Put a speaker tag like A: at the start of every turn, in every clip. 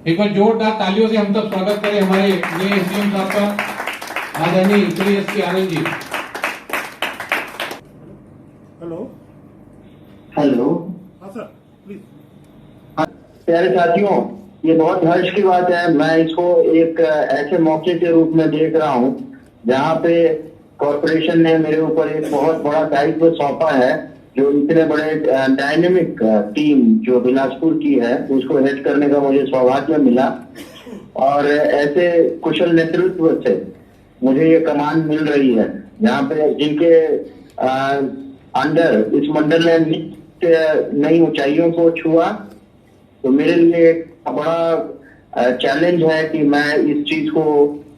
A: एक बार जोरदार तालियों से हम सब स्वागत करें हमारे नए एसडीएम साहब का, आदरणीय Shri S K. Anand ji.
B: Hello
C: hello.
B: हाँ सर प्लीज।
C: प्यारे साथियों, ये बहुत हर्ष की बात है। मैं इसको एक ऐसे मौके के रूप में देख रहा हूँ जहाँ पे कॉरपोरेशन ने मेरे ऊपर एक बहुत बड़ा दायित्व सौंपा है, जो इतने बड़े डायनेमिक टीम जो बिलासपुर की है उसको हेड करने का मुझे सौभाग्य मिला। और ऐसे कुशल नेतृत्व से मुझे ये कमान मिल रही है जहाँ पे जिनके अंडर इस मंडल ने नई ऊंचाइयों को छुआ। तो मेरे लिए एक बड़ा चैलेंज है कि मैं इस चीज को,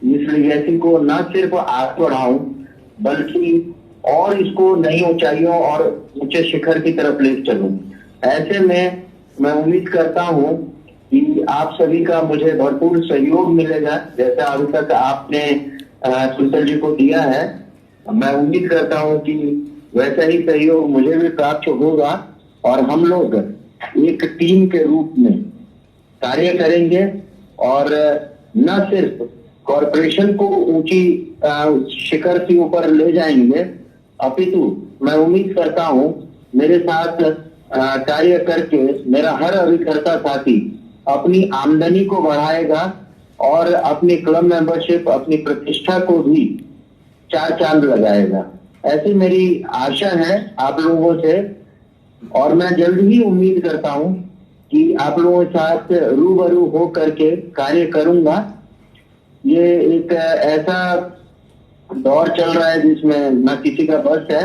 C: इस लीगेसी को न सिर्फ आगे बढ़ाऊं बल्कि और इसको नई ऊंचाइयों और ऊंचे शिखर की तरफ ले चलूं। ऐसे में मैं उम्मीद करता हूं कि आप सभी का मुझे भरपूर सहयोग मिलेगा, जैसा अभी तक आपने सुंदर जी को दिया है। मैं उम्मीद करता हूं कि वैसा ही सहयोग मुझे भी प्राप्त होगा और हम लोग एक टीम के रूप में कार्य करेंगे और न सिर्फ कॉरपोरेशन को ऊंची शिखर के ऊपर ले जाएंगे, अपितु मैं उम्मीद करता हूं मेरे साथ कार्य करके मेरा हर अभिकर्ता साथी अपनी आमदनी को बढ़ाएगा और अपनी क्लब मेंबरशिप, अपनी प्रतिष्ठा को भी चार चांद लगाएगा। ऐसी मेरी आशा है आप लोगों से और मैं जल्द ही उम्मीद करता हूं कि आप लोगों के साथ रूबरू हो करके कार्य करूंगा। ये एक ऐसा दौर चल रहा है जिसमें न किसी का बस है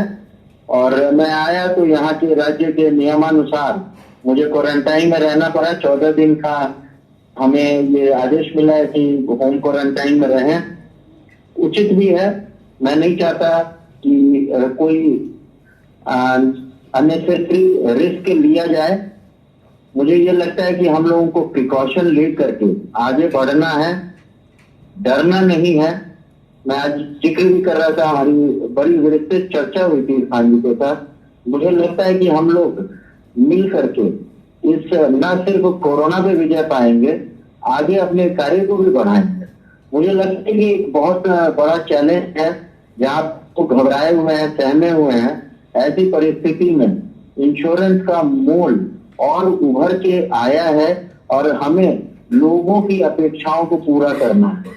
C: और मैं आया तो यहाँ के राज्य के नियमानुसार मुझे क्वारंटाइन में रहना पड़ा। 14 दिन का हमें ये आदेश मिला है कि होम क्वारंटाइन में रहें। उचित भी है। मैं नहीं चाहता कि कोई अननेसेसरी रिस्क लिया जाए। मुझे ये लगता है कि हम लोगों को प्रिकॉशन ले करके आगे बढ़ना है, डरना नहीं है। मैं आज जिक्र भी कर रहा था, हमारी बड़ी विस्तृत चर्चा हुई थी इरफान जी के साथ। मुझे लगता है कि हम लोग मिल करके इस न सिर्फ कोरोना पे विजय पाएंगे, आगे अपने कार्य को भी बढ़ाएंगे। मुझे लगता है कि एक बहुत बड़ा चैलेंज है जहाँ तो घबराए हुए हैं, सहमे हुए हैं। ऐसी परिस्थिति में इंश्योरेंस का मोल और उभर के आया है और हमें लोगों की अपेक्षाओं को पूरा करना है।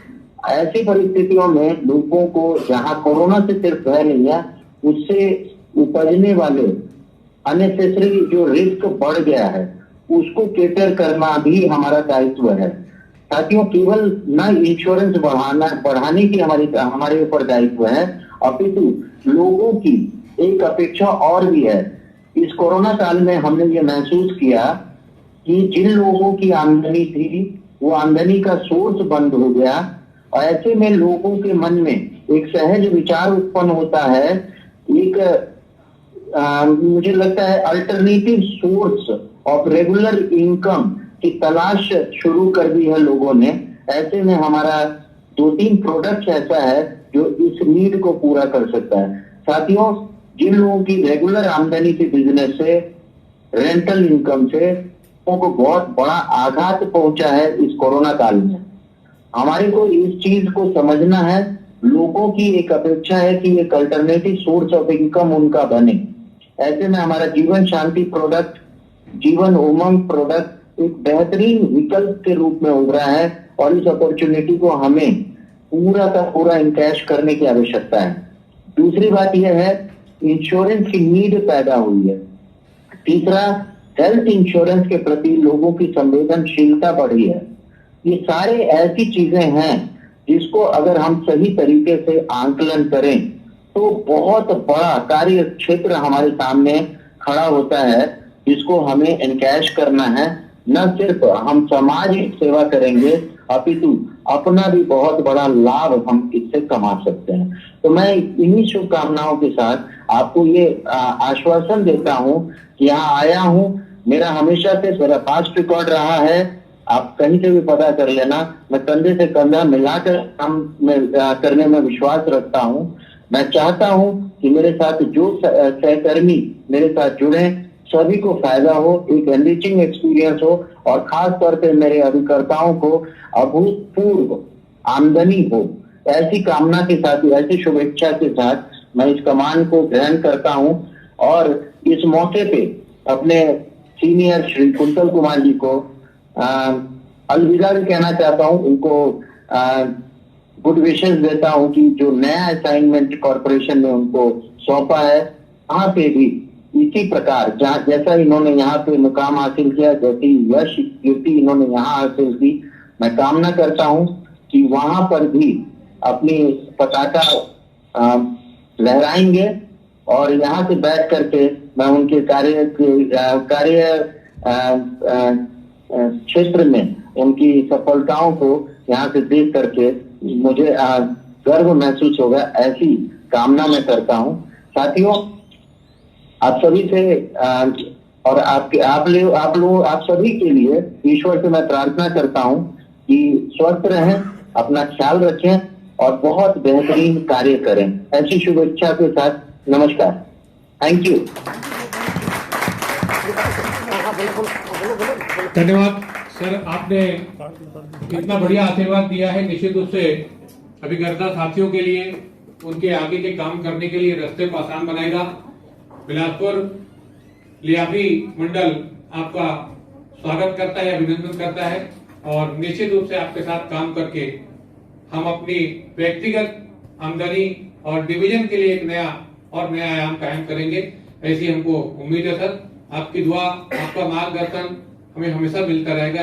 C: ऐसी परिस्थितियों में लोगों को जहां कोरोना से सिर्फ भय नहीं है, उससे उपजने वाले अननेसेसरी जो रिस्क बढ़ गया है उसको केटर करना भी हमारा दायित्व है। साथियों, केवल न इंश्योरेंस बढ़ाने की हमारे ऊपर दायित्व है, अपितु लोगों की एक अपेक्षा और भी है। इस कोरोना काल में हमने ये महसूस किया कि जिन लोगों की आमदनी थी वो आमदनी का सोर्स बंद हो गया और ऐसे में लोगों के मन में एक सहज विचार उत्पन्न होता है, एक मुझे लगता है alternative source of regular income की तलाश शुरू कर दी है लोगों ने। ऐसे में हमारा 2-3 प्रोडक्ट ऐसा है जो इस नीड को पूरा कर सकता है। साथियों, जिन लोगों की रेगुलर आमदनी से, बिजनेस से, रेंटल इनकम से उनको बहुत बड़ा आघात पहुंचा है इस कोरोना काल में। हमारे को इस चीज को समझना है। लोगों की एक अपेक्षा है कि एक अल्टरनेटिव सोर्स ऑफ इनकम उनका बने। ऐसे में हमारा जीवन शांति प्रोडक्ट, जीवन उमंग प्रोडक्ट एक बेहतरीन विकल्प के रूप में उभरा है और इस अपॉर्चुनिटी को हमें पूरा का पूरा इनकैश करने की आवश्यकता है। दूसरी बात यह है, इंश्योरेंस की नीड पैदा हुई है। तीसरा, हेल्थ इंश्योरेंस के प्रति लोगों की संवेदनशीलता बढ़ी है। ये सारे ऐसी चीजें हैं जिसको अगर हम सही तरीके से आंकलन करें तो बहुत बड़ा कार्य क्षेत्र हमारे सामने खड़ा होता है, जिसको हमें एनकैश करना है। न सिर्फ हम समाज की सेवा करेंगे अपितु अपना भी बहुत बड़ा लाभ हम इससे कमा सकते हैं। तो मैं इन्हीं शुभकामनाओं के साथ आपको ये आश्वासन देता हूं कि यहाँ आया हूं। मेरा हमेशा से मेरा पास्ट रिकॉर्ड रहा है, आप कहीं से भी पता कर लेना। मैं कंधे से कंधा मिलाकर काम करने में विश्वास रखता हूं। मैं चाहता हूं कि मेरे साथ जो सहकर्मी मेरे साथ जुड़े सभी को फायदा हो, एक एनरिचिंग एक्सपीरियंस हो और खास तौर पे मेरे अभिकर्ताओं को अभूतपूर्व आमदनी हो, ऐसी कामना के साथ, ऐसी शुभेच्छा के साथ मैं इस कमान को ग्रहण करता हूं। और इस मौके पे अपने सीनियर श्री कुंतल कुमार जी को अलविदा भी कहना चाहता हूं। उनको गुड विशेस देता हूं कि जो नया असाइनमेंट कॉर्पोरेशन ने उनको सौंपा है, वहां पे भी इसी प्रकार जैसा इन्होंने यहाँ पे मुकाम हासिल किया, जैसी यश कीर्ति इन्होंने यहाँ हासिल की, मैं कामना करता हूं कि वहां पर भी अपनी पताका लहराएंगे। और यहाँ से बैठ करके मैं उनके कार्य क्षेत्र में उनकी सफलताओं को यहाँ से देख करके मुझे गर्व महसूस होगा, ऐसी कामना मैं करता हूँ। साथियों, आप सभी से और आप सभी के लिए ईश्वर से मैं प्रार्थना करता हूँ कि स्वस्थ रहें, अपना ख्याल रखें और बहुत बेहतरीन कार्य करें। ऐसी शुभेच्छा के साथ नमस्कार। Thank you.
A: धन्यवाद सर, आपने इतना बढ़िया आशीर्वाद दिया है। निश्चित रूप से अभिकर्ता साथियों के लिए, उनके आगे के काम करने के लिए रास्ते को आसान बनाएगा। बिलासपुर लियावी मंडल आपका स्वागत करता है, अभिनंदन करता है और निश्चित रूप से आपके साथ काम करके हम अपनी व्यक्तिगत आमदनी और डिवीजन के लिए एक नया आयाम कायम करेंगे, ऐसी हमको उम्मीद है सर। आपकी दुआ, आपका मार्गदर्शन हमें हमेशा मिलता रहेगा।